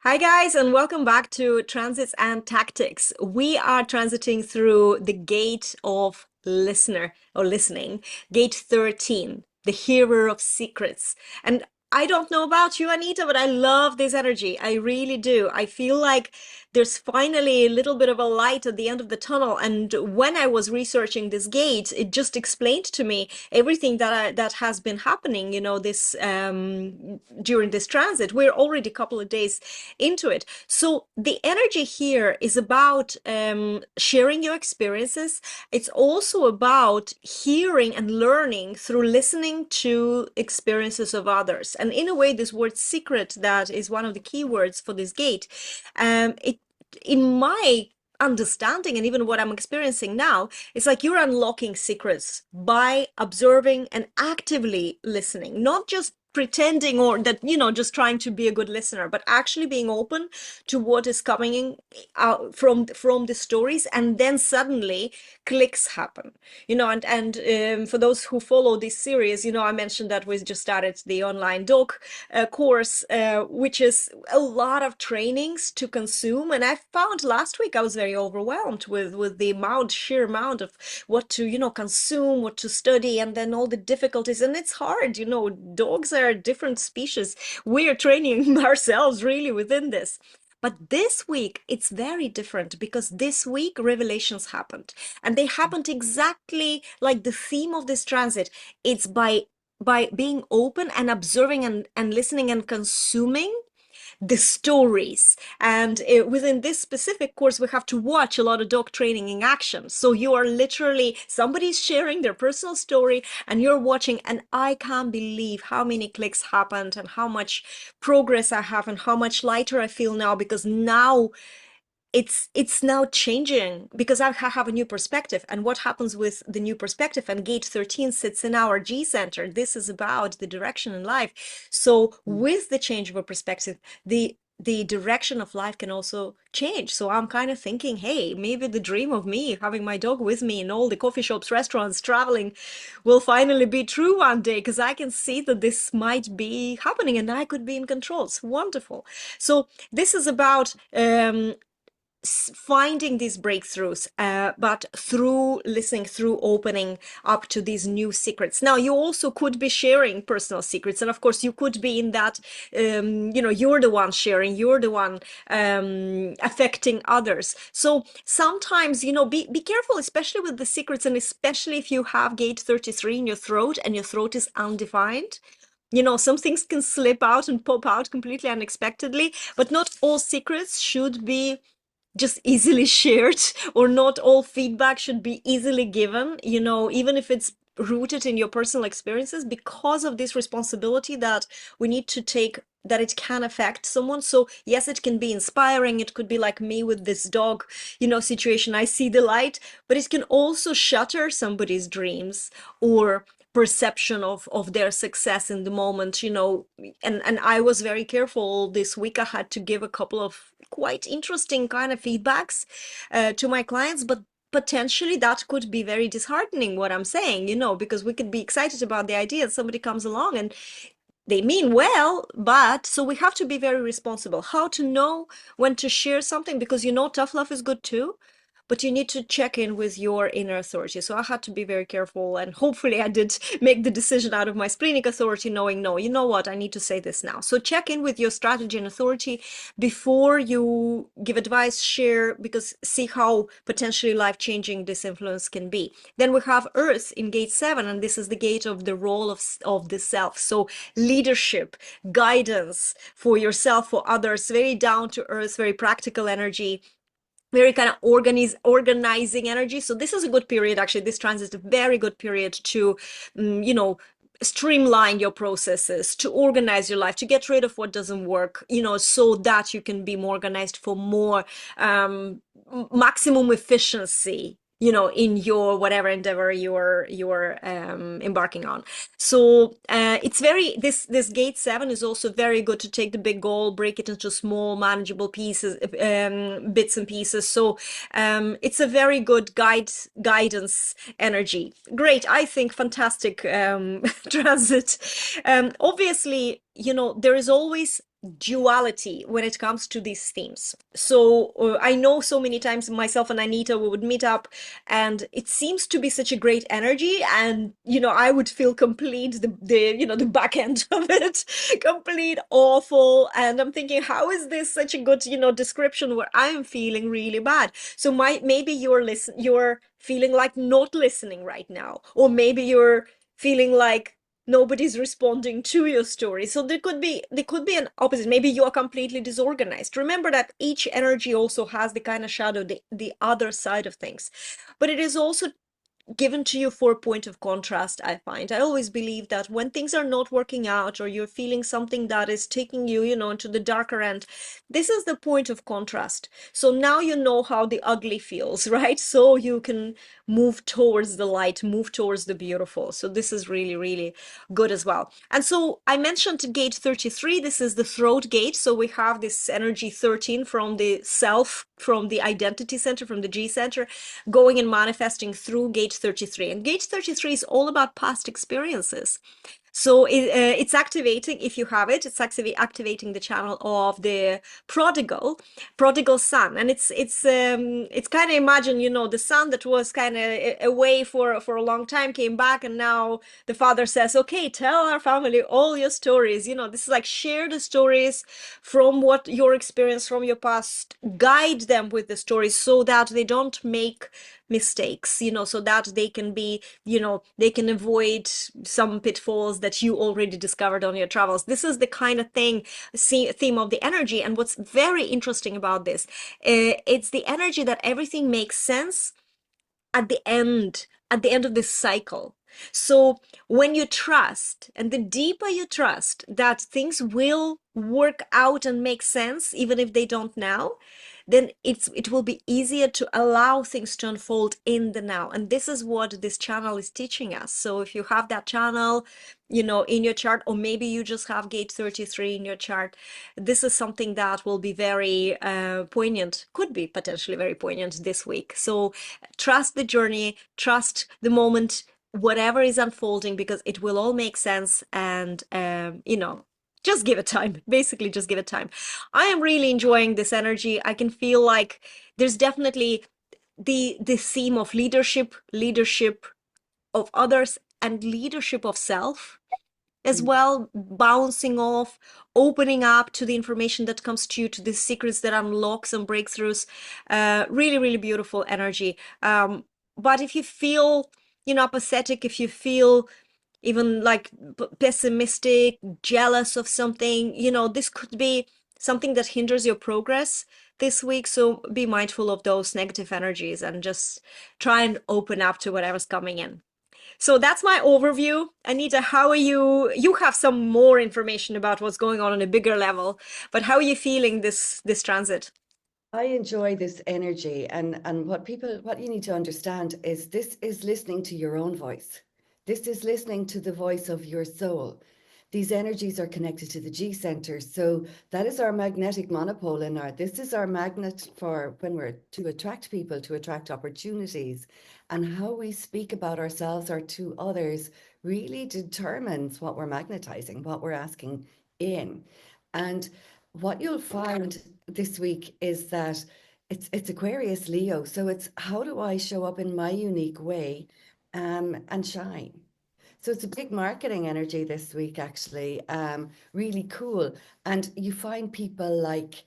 Hi, guys, and welcome back to Transits and Tactics. We are transiting through the gate of listener or listening, gate 13, the hearer of secrets. And I don't know about you, Anita, but I love this energy. I really do. I feel like there's finally a little bit of a light at the end of the tunnel. And when I was researching this gate, it just explained to me everything that has been happening, this during this transit. We're already a couple of days into it. So the energy here is about sharing your experiences. It's also about hearing and learning through listening to experiences of others. And in a way, this word secret, that is one of the key words for this gate, it in my understanding and even what I'm experiencing now, it's like you're unlocking secrets by observing and actively listening, not just pretending or that, just trying to be a good listener, but actually being open to what is coming in, out from the stories, and then suddenly clicks happen. For those who follow this series, I mentioned that we just started the online doc course, which is a lot of trainings to consume. And I found last week I was very overwhelmed with the sheer amount of what to, consume, what to study, and then all the difficulties. And it's hard, dogs are a different species. We are training ourselves really within this. But this week, it's very different because this week revelations happened, and they happened exactly like the theme of this transit. It's by being open and observing and listening and consuming the stories. And within this specific course, we have to watch a lot of dog training in action. So you are literally, somebody's sharing their personal story and you're watching, and I can't believe how many clicks happened and how much progress I have and how much lighter I feel now, because now it's now changing because I have a new perspective. And what happens with the new perspective, and gate 13 sits in our G center, this is about the direction in life. So with the change of a perspective, the direction of life can also change. So I'm kind of thinking, hey, maybe the dream of me having my dog with me in all the coffee shops, restaurants, traveling will finally be true one day, because I can see that this might be happening and I could be in control. It's wonderful. So this is about finding these breakthroughs, but through listening, through opening up to these new secrets. Now, you also could be sharing personal secrets, and of course, you could be in that, you're the one sharing, you're the one affecting others. So sometimes, be careful, especially with the secrets, and especially if you have gate 33 in your throat and your throat is undefined. Some things can slip out and pop out completely unexpectedly, but not all secrets should be just easily shared, or not all feedback should be easily given, even if it's rooted in your personal experiences, because of this responsibility that we need to take, that it can affect someone. So yes, it can be inspiring. It could be like me with this dog, situation. I see the light, but it can also shatter somebody's dreams or perception of their success in the moment. And I was very careful this week. I had to give a couple of quite interesting kind of feedbacks to my clients, but potentially that could be very disheartening, what I'm saying, because we could be excited about the idea and somebody comes along and they mean well, but so we have to be very responsible how to know when to share something, because tough love is good too, but you need to check in with your inner authority. So I had to be very careful, and hopefully I did make the decision out of my splenic authority, knowing, no, you know what, I need to say this now. So check in with your strategy and authority before you give advice, share, because see how potentially life-changing this influence can be. Then we have Earth in gate 7, and this is the gate of the role of the self. So leadership, guidance for yourself, for others, very down to earth, very practical energy, very kind of organizing energy. So this is a good period. Actually, this transit is a very good period to streamline your processes, to organize your life, to get rid of what doesn't work, so that you can be more organized for more maximum efficiency, in your whatever endeavor you're embarking on. So it's very, this gate 7 is also very good to take the big goal, break it into small manageable pieces, bits and pieces. So it's a very good guidance energy. Great, I think, fantastic transit. Obviously, there is always duality when it comes to these themes. So I know so many times myself and Anita, we would meet up and it seems to be such a great energy. And, I would feel complete, the back end of it, complete awful. And I'm thinking, how is this such a good, description where I'm feeling really bad? So maybe you're feeling like not listening right now, or maybe you're feeling like nobody's responding to your story. So there could be an opposite. Maybe you are completely disorganized. Remember that each energy also has the kind of shadow, the other side of things. But it is also given to you for a point of contrast, I find. I always believe that when things are not working out or you're feeling something that is taking you, into the darker end, this is the point of contrast. So now you know how the ugly feels, right? So you can move towards the light, move towards the beautiful. So this is really, really good as well. And so I mentioned gate 33. This is the throat gate. So we have this energy 13 from the self, from the identity center, from the G center, going and manifesting through gate 33. And gate 33 is all about past experiences. So it's activating, if you have it, it's actually activating the channel of the prodigal son. And it's kind of, imagine, the son that was kind of away for a long time came back, and now the father says, okay, tell our family all your stories. This is like, share the stories from what your experience from your past, guide them with the stories so that they don't make mistakes, so that they can be, they can avoid some pitfalls that you already discovered on your travels. This is the kind of theme of the energy. And what's very interesting about this, it's the energy that everything makes sense at the end of this cycle. So when you trust, and the deeper you trust that things will work out and make sense, even if they don't now, then it will be easier to allow things to unfold in the now. And this is what this channel is teaching us. So if you have that channel, in your chart, or maybe you just have gate 33 in your chart, this is something that will be very poignant, could be potentially very poignant this week. So trust the journey, trust the moment, whatever is unfolding, because it will all make sense. And just give it time. Basically, just give it time. I am really enjoying this energy. I can feel like there's definitely the theme of leadership of others, and leadership of self as Mm. well, bouncing off, opening up to the information that comes to you, to the secrets that unlock some breakthroughs. Really, really beautiful energy. But if you feel, apathetic, if you feel even like pessimistic, jealous of something, this could be something that hinders your progress this week. So be mindful of those negative energies and just try and open up to whatever's coming in. So that's my overview. Anita, how are you? You have some more information about what's going on a bigger level, but how are you feeling this transit? I enjoy this energy, and what you need to understand is this is listening to your own voice. This is listening to the voice of your soul. These energies are connected to the G center, so that is our magnetic monopole in our. This is our magnet for when we're to attract people, to attract opportunities, and how we speak about ourselves or to others really determines what we're magnetizing, what we're asking in, and what you'll find this week is that it's Aquarius Leo. So it's how do I show up in my unique way and shine. So it's a big marketing energy this week, actually. Really cool. And you find people like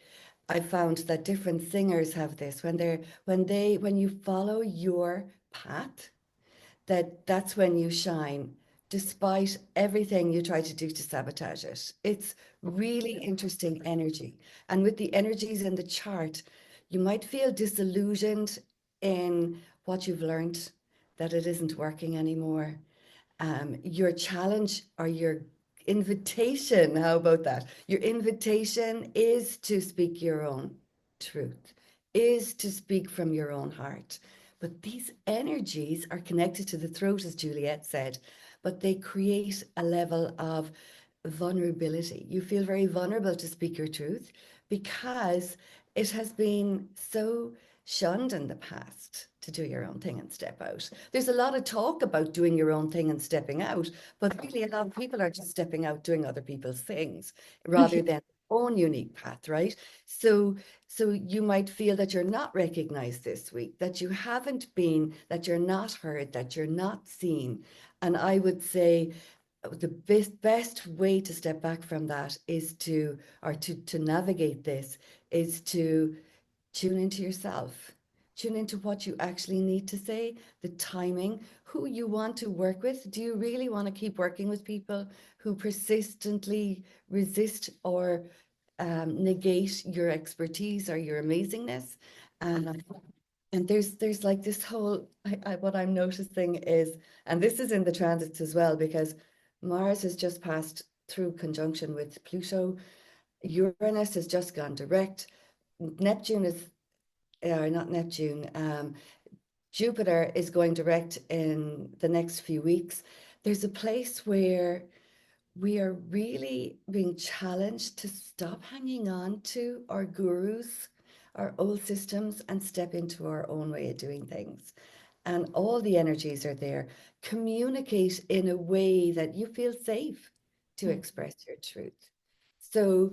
I found that different singers have this when you follow your path, that's when you shine, despite everything you try to do to sabotage it. It's really interesting energy. And with the energies in the chart, you might feel disillusioned in what you've learned, that it isn't working anymore. Your challenge or your invitation, how about that? Your invitation is to speak your own truth, is to speak from your own heart. But these energies are connected to the throat, as Juliette said, but they create a level of vulnerability. You feel very vulnerable to speak your truth because it has been so shunned in the past to do your own thing and step out. There's a lot of talk about doing your own thing and stepping out, but really a lot of people are just stepping out doing other people's things rather than own unique path, right? So, so you might feel that you're not recognized this week, that you haven't been, that you're not heard, that you're not seen. And I would say the best way to step back from that is to, or to navigate this, is to tune into yourself. Tune into what you actually need to say, the timing, who you want to work with. Do you really want to keep working with people who persistently resist or negate your expertise or your amazingness? And and there's like this whole, what I'm noticing is, and this is in the transits as well, because Mars has just passed through conjunction with Pluto. Uranus has just gone direct. Neptune is, or not Neptune, Jupiter is going direct in the next few weeks. There's a place where we are really being challenged to stop hanging on to our gurus, our old systems, and step into our own way of doing things. And all the energies are there. Communicate in a way that you feel safe to Mm. express your truth. So,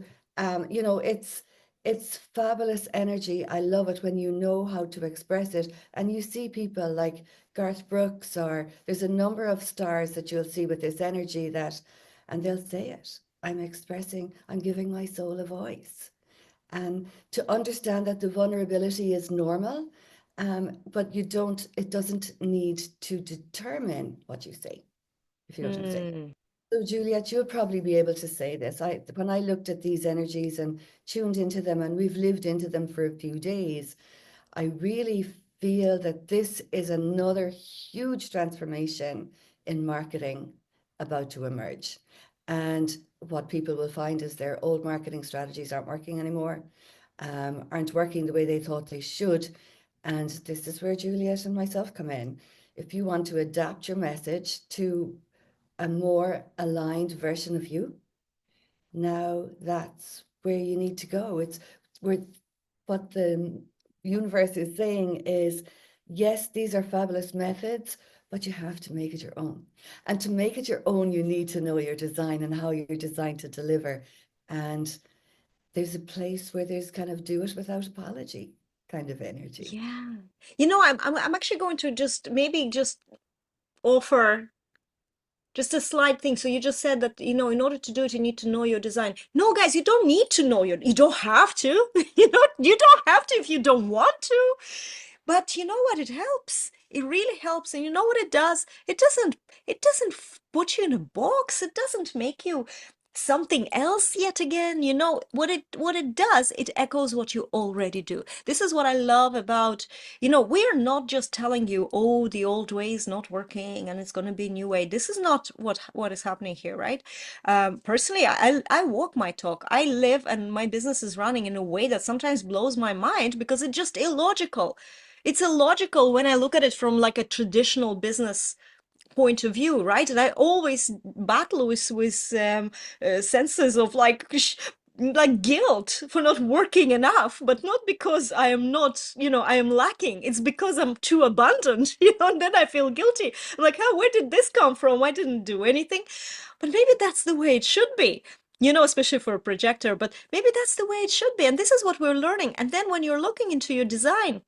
you know, it's fabulous energy. I love it when you know how to express it. And you see people like Garth Brooks, or there's a number of stars that you'll see with this energy that, and they'll say it. I'm expressing, I'm giving my soul a voice. And to understand that the vulnerability is normal, but you don't, it doesn't need to determine what you say, if you know what I'm saying. Mm. So, Juliet, you'll probably be able to say this. When I looked at these energies and tuned into them, and we've lived into them for a few days, I really feel that this is another huge transformation in marketing about to emerge. And what people will find is their old marketing strategies aren't working anymore, aren't working the way they thought they should. And this is where Juliet and myself come in. If you want to adapt your message to a more aligned version of you, now that's where you need to go. It's where what the universe is saying is, yes, these are fabulous methods, but you have to make it your own. And to make it your own, you need to know your design and how you're designed to deliver. And there's a place where there's kind of do it without apology kind of energy. Yeah. You know, I'm actually going to just maybe just offer just a slight thing. So you just said that, you know, in order to do it, you need to know your design. No, guys, you don't need to know you don't have to. You don't have to if you don't want to. But you know what? It helps. It really helps. And you know what it does? It doesn't put you in a box. It doesn't make you something else yet again. You know what it does, it echoes what you already do. This is what I love about, we're not just telling you, oh, the old way is not working and it's going to be a new way. This is not what is happening here, right? Personally, I walk my talk. I live and my business is running in a way that sometimes blows my mind because it's just illogical. It's illogical when I look at it from like a traditional business point of view, right? And I always battle with senses of like guilt for not working enough, but not because I am not, I am lacking. It's because I'm too abundant, and then I feel guilty. I'm like, oh, where did this come from? I didn't do anything. But maybe that's the way it should be. Especially for a projector, but maybe that's the way it should be. And this is what we're learning. And then when you're looking into your design,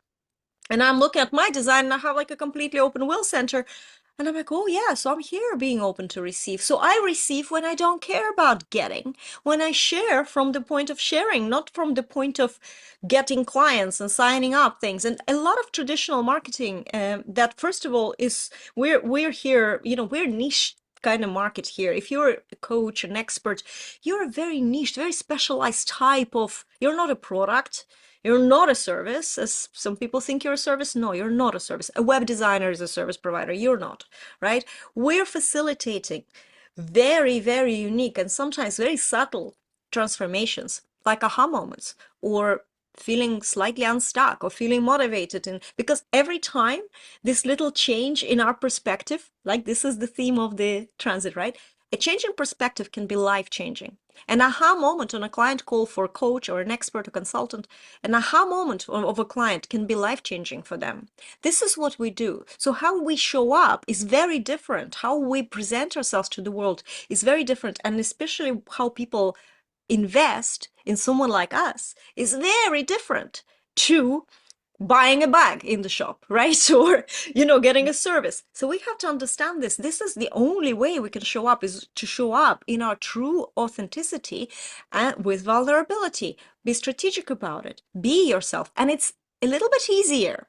and I'm looking at my design, and I have like a completely open will center. And I'm like, oh yeah, so I'm here being open to receive. So I receive when I don't care about getting, when I share from the point of sharing, not from the point of getting clients and signing up things. And a lot of traditional marketing that first of all is we're here, we're niche kind of market here. If you're a coach, an expert, you're a very niche, very specialized type of, you're not a product. You're not a service, as some people think you're a service. No, you're not a service. A web designer is a service provider. You're not, right? We're facilitating very, very unique and sometimes very subtle transformations, like aha moments, or feeling slightly unstuck or feeling motivated. And because every time this little change in our perspective, like this is the theme of the transit, right? A change in perspective can be life changing. An aha moment on a client call for a coach or an expert or consultant, an aha moment of a client can be life changing for them. This is what we do. So how we show up is very different. How we present ourselves to the world is very different. And especially how people invest in someone like us is very different to buying a bag in the shop, right? Or, getting a service. So we have to understand this. This is the only way we can show up, is to show up in our true authenticity and with vulnerability. Be strategic about it. Be yourself. And it's a little bit easier.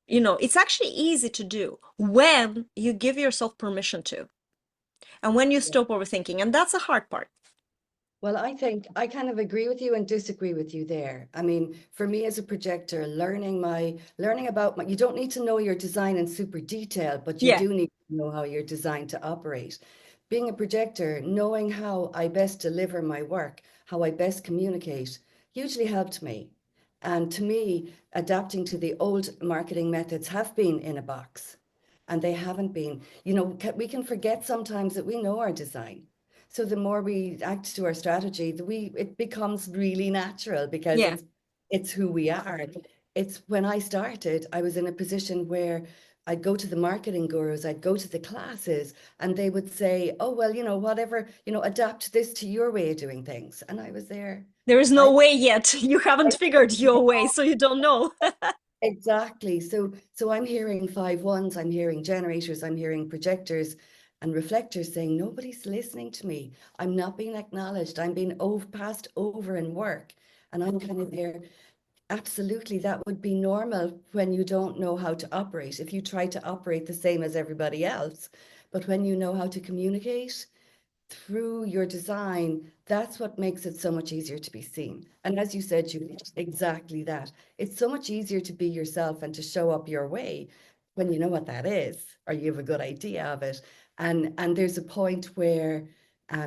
It's actually easy to do when you give yourself permission to, and when you stop overthinking. And that's the hard part. Well, I think I kind of agree with you and disagree with you there. I mean, for me as a projector, learning about my, you don't need to know your design in super detail, but you Yeah. do need to know how you're designed to operate. Being a projector, knowing how I best deliver my work, how I best communicate, hugely helped me. And to me, adapting to the old marketing methods have been in a box, and they haven't been. We can forget sometimes that we know our design. So the more we act to our strategy, it becomes really natural because Yeah. it's who we are. It's when I started, I was in a position where I'd go to the marketing gurus, I'd go to the classes, and they would say, "Oh, well, whatever, adapt this to your way of doing things." And I was there. There is I no way yet. You haven't figured your way, so you don't know. Exactly. So I'm hearing 5 1s, I'm hearing generators, I'm hearing projectors and reflectors saying nobody's listening to me. I'm not being acknowledged. I'm being passed over in work. And I'm kind of there. Absolutely, that would be normal when you don't know how to operate. If you try to operate the same as everybody else, but when you know how to communicate through your design, that's what makes it so much easier to be seen. And as you said, Juliette, exactly that. It's so much easier to be yourself and to show up your way when you know what that is, or you have a good idea of it. And there's a point where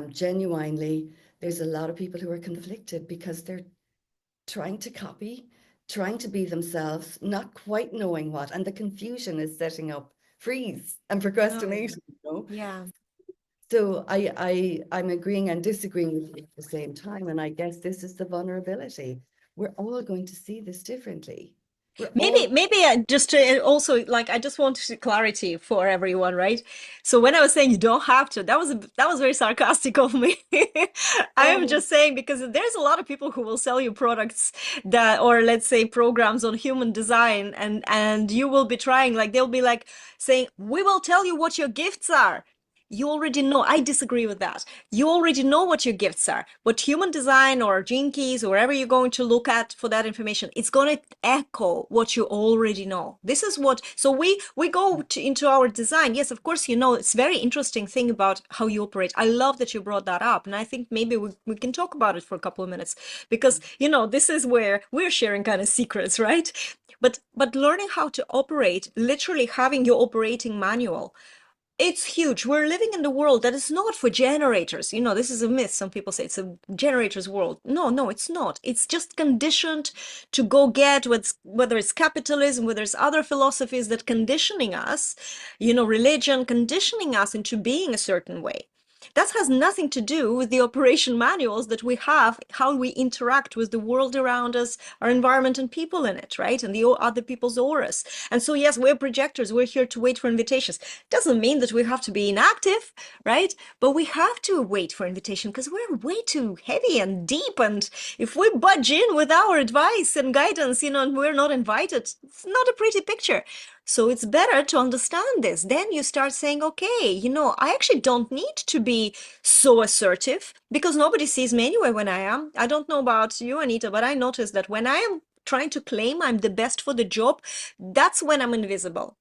genuinely there's a lot of people who are conflicted because they're trying to copy, trying to be themselves, not quite knowing what, and the confusion is setting up freeze and Oh, yeah. procrastination, Yeah. So I'm agreeing and disagreeing with you at the same time. And I guess this is the vulnerability. We're all going to see this differently. We're Maybe, all maybe just to also, like, I just want clarity for everyone, right? So when I was saying you don't have to, that was very sarcastic of me. I am oh just saying because there's a lot of people who will sell you products that, or let's say programs on human design, and you will be trying, like they'll be like saying, "We will tell you what your gifts are." You already know. I disagree with that. You already know what your gifts are. But human design or gene keys, or wherever you're going to look at for that information, it's going to echo what you already know. This is what, so we go into our design. Yes, of course, it's very interesting thing about how you operate. I love that you brought that up. And I think maybe we can talk about it for a couple of minutes because, this is where we're sharing kind of secrets, right? But learning how to operate, literally having your operating manual, it's huge. We're living in the world that is not for generators. This is a myth. Some people say it's a generator's world. No, no, it's not. It's just conditioned to go get whether it's capitalism, whether it's other philosophies that conditioning us, religion conditioning us into being a certain way. That has nothing to do with the operation manuals that we have, how we interact with the world around us, our environment, and people in it, right? And the other people's auras. And so, yes, we're projectors. We're here to wait for invitations. Doesn't mean that we have to be inactive, right? But we have to wait for invitation because we're way too heavy and deep. And if we budge in with our advice and guidance, and we're not invited, it's not a pretty picture. So it's better to understand this. Then you start saying, okay, I actually don't need to be so assertive because nobody sees me anyway when I am. I don't know about you, Anita, but I noticed that when I am trying to claim I'm the best for the job, that's when I'm invisible.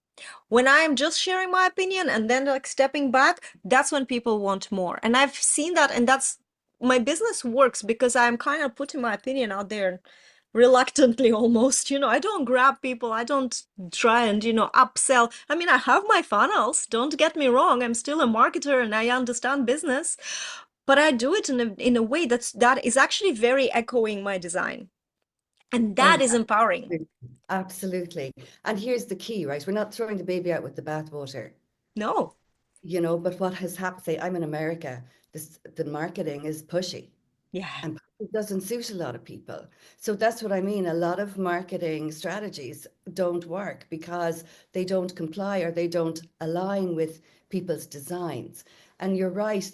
When I'm just sharing my opinion and then like stepping back, that's when people want more. And I've seen that, and that's my business works because I'm kind of putting my opinion out there reluctantly almost. I don't grab people. I don't try and, upsell. I mean, I have my funnels. Don't get me wrong. I'm still a marketer and I understand business, but I do it in a way that is actually very echoing my design. And that is empowering. exactly, absolutely. And here's the key, right? We're not throwing the baby out with the bathwater, No. but what has happened, say I'm in America, the marketing is pushy. Yeah. and it doesn't suit a lot of people. So that's what I mean. A lot of marketing strategies don't work because they don't comply or they don't align with people's designs. And you're right,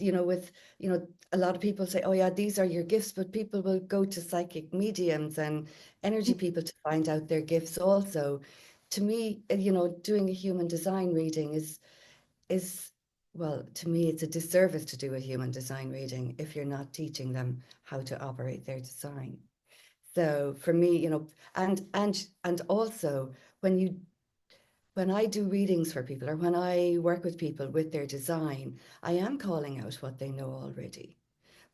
a lot of people say, oh yeah, these are your gifts, but people will go to psychic mediums and energy people to find out their gifts also. To me, doing a human design reading is well, to me, it's a disservice to do a human design reading if you're not teaching them how to operate their design. So for me, and also when you when I do readings for people or when I work with people with their design, I am calling out what they know already.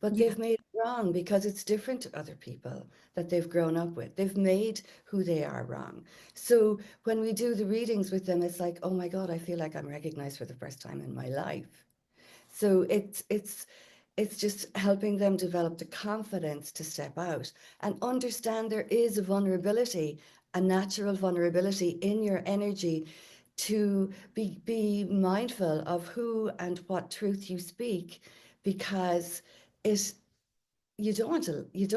But Yeah. they've made it wrong because it's different to other people that they've grown up with. They've made who they are wrong. So when we do the readings with them, it's like, oh my God, I feel like I'm recognized for the first time in my life. So it's just helping them develop the confidence to step out and understand there is a vulnerability, a natural vulnerability in your energy to be mindful of who and what truth you speak because it you don't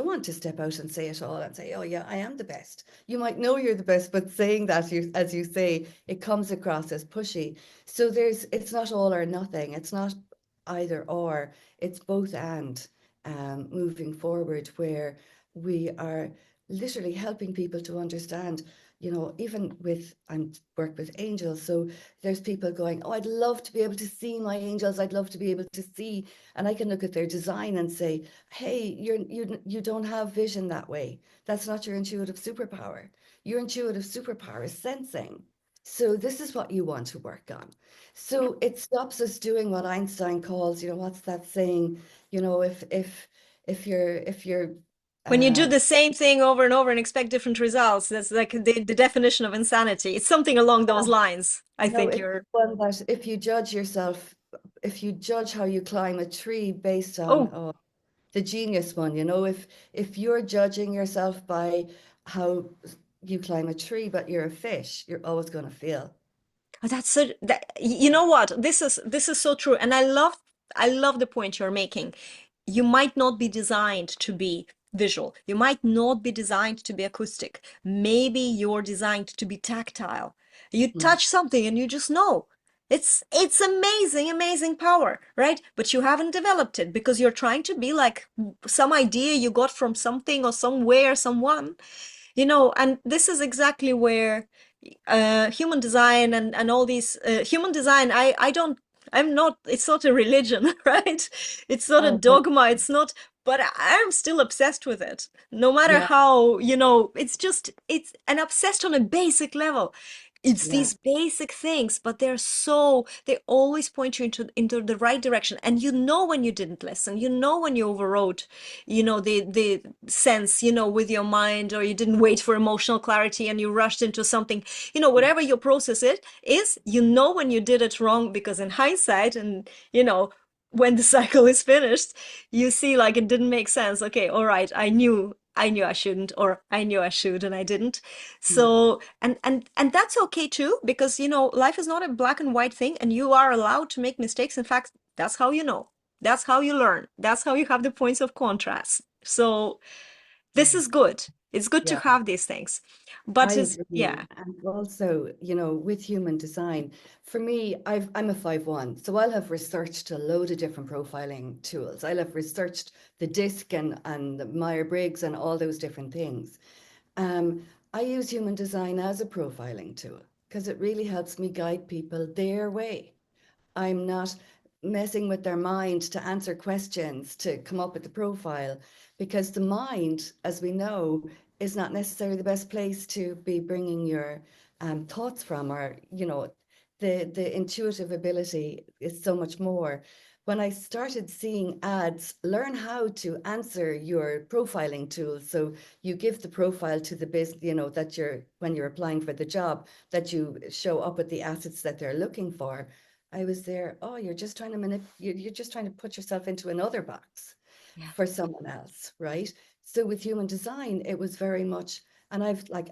want to step out and say it all and say, oh yeah, I am the best. You might know you're the best, but saying that, as you say, it comes across as pushy. So it's not all or nothing. It's not either or. It's both and, moving forward, where we are literally helping people to understand. Even with I'm work with angels, so there's people going, oh, I'd love to be able to see my angels. I'd love to be able to see, and I can look at their design and say, hey, you don't have vision that way. That's not your intuitive superpower. Your intuitive superpower is sensing. So this is what you want to work on. So it stops us doing what Einstein calls, what's that saying? If you're When you do uh, the same thing over and over and expect different results, that's like the definition of insanity. It's something along those lines. I no, think it's you're, one that if you judge how you climb a tree based on, oh, the genius one, if you're judging yourself by how you climb a tree, but you're a fish, you're always going to fail. that's so that you know what? This is so true. And I love the point you're making. You might not be designed to be visual. You might not be designed to be acoustic. Maybe you're designed to be tactile. You Mm. touch something and you just know. It's amazing, amazing power, right? But you haven't developed it because you're trying to be like some idea you got from something or somewhere, someone. And this is exactly where human design and all these human design, I'm not, it's not a religion, right? It's not a Oh, but dogma, it's not, but I'm still obsessed with it. No matter yeah, how, it's and obsessed on a basic level. It's yeah, these basic things, but they always point you into the right direction. And when you didn't listen, when you overrode, the sense, with your mind, or you didn't wait for emotional clarity and you rushed into something, whatever your process it is, when you did it wrong, because in hindsight, and when the cycle is finished, you see like it didn't make sense. Okay, all right, I knew I shouldn't, or I knew I should and I didn't. yeah, So, and that's okay too, because life is not a black and white thing, and you are allowed to make mistakes. In fact, that's how you know. That's how you learn. That's how you have the points of contrast. So this yeah, is good. It's good to yeah. have these things. I But agree. yeah. And also, with human design, for me, I'm a 5/1. So I'll have researched a load of different profiling tools. I'll have researched the DISC and the Myers-Briggs and all those different things. I use human design as a profiling tool because it really helps me guide people their way. I'm not messing with their mind to answer questions to come up with the profile because the mind, as we know, is not necessarily the best place to be bringing your thoughts from, or the intuitive ability is so much more. When I started seeing ads, learn how to answer your profiling tools. So you give the profile to the business, that when you're applying for the job, that you show up with the assets that they're looking for. I was there, oh, you're just trying to you're just trying to put yourself into another box Yeah. for someone else, right? So with human design, it was very much, and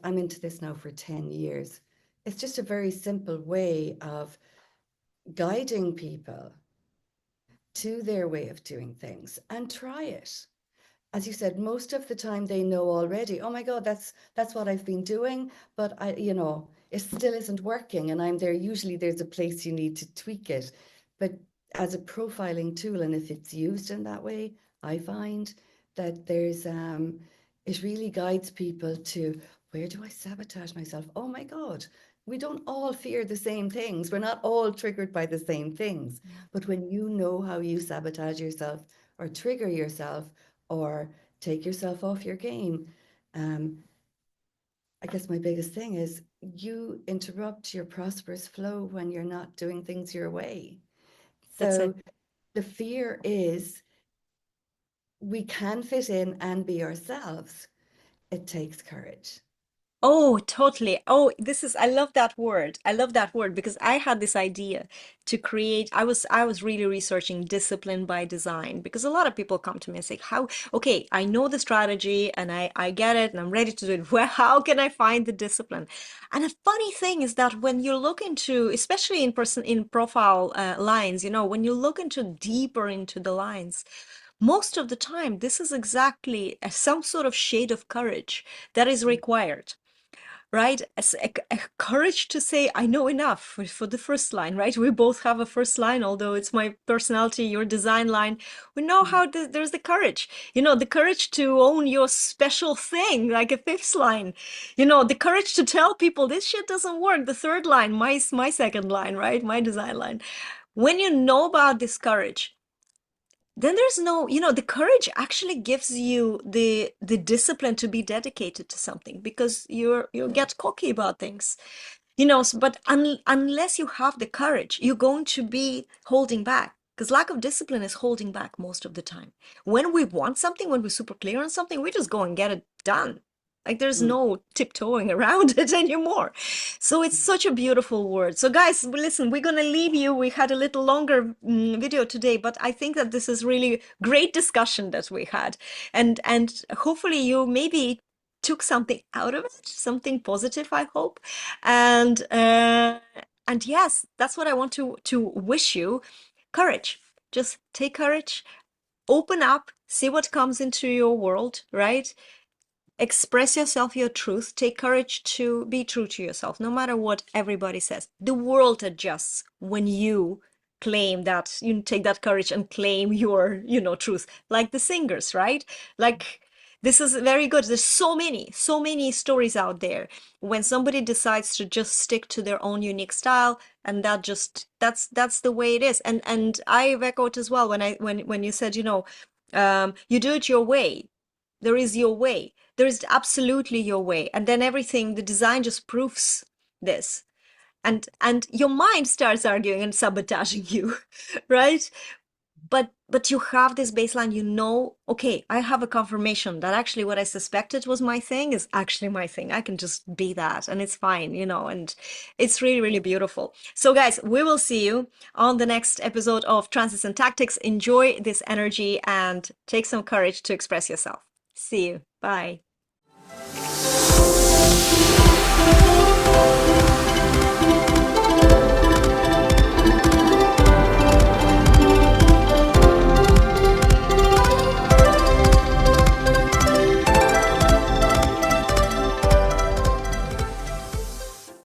I'm into this now for 10 years. It's just a very simple way of guiding people to their way of doing things and try it. as you said, most of the time they know already, oh my God, that's what I've been doing, but it still isn't working. And I'm there. Usually there's a place you need to tweak it. But as a profiling tool, and if it's used in that way, I find that it really guides people to, where do I sabotage myself? Oh my God, we don't all fear the same things. We're not all triggered by the same things. But when you know how you sabotage yourself or trigger yourself, or take yourself off your game. I guess my biggest thing is you interrupt your prosperous flow when you're not doing things your way. That's it. So the fear is we can fit in and be ourselves. It takes courage. Oh, totally. Oh, I love that word. I love that word because I had this idea to create, I was really researching discipline by design because a lot of people come to me and say, okay, I know the strategy and I get it and I'm ready to do it. Well, how can I find the discipline? And a funny thing is that when you look into, especially in profile lines, when you look into deeper into the lines, most of the time, this is exactly some sort of shade of courage that is required, right? A courage to say, I know enough for the first line, right? We both have a first line, although it's my personality, your design line. We know how there's the courage, the courage to own your special thing, like a fifth line, the courage to tell people this shit doesn't work. The third line, my second line, right? My design line. When you know about this courage, then there's no, the courage actually gives you the discipline to be dedicated to something because you get cocky about things, but unless you have the courage, you're going to be holding back because lack of discipline is holding back most of the time. When we want something, when we're super clear on something, we just go and get it done. Like there's Mm. no tiptoeing around it anymore. So it's such a beautiful word. So guys, listen, we're going to leave you. We had a little longer video today, but I think that this is really great discussion that we had. And hopefully you maybe took something out of it, something positive, I hope. And and yes, that's what I want to wish you. Courage. Just take courage, open up, see what comes into your world, right? Express yourself, your truth. Take courage to be true to yourself, no matter what everybody says. The world adjusts when you claim that, you take that courage and claim your, truth. Like the singers, right? Like this is very good. There's so many stories out there when somebody decides to just stick to their own unique style, and that's the way it is. And I've echoed as well when you said, you do it your way. There is your way. There is absolutely your way. And then everything, the design just proves this. And your mind starts arguing and sabotaging you, right? But you have this baseline, okay, I have a confirmation that actually what I suspected was my thing is actually my thing. I can just be that and it's fine, and it's really, really beautiful. So guys, we will see you on the next episode of Transits and Tactics. Enjoy this energy and take some courage to express yourself. See you. Bye.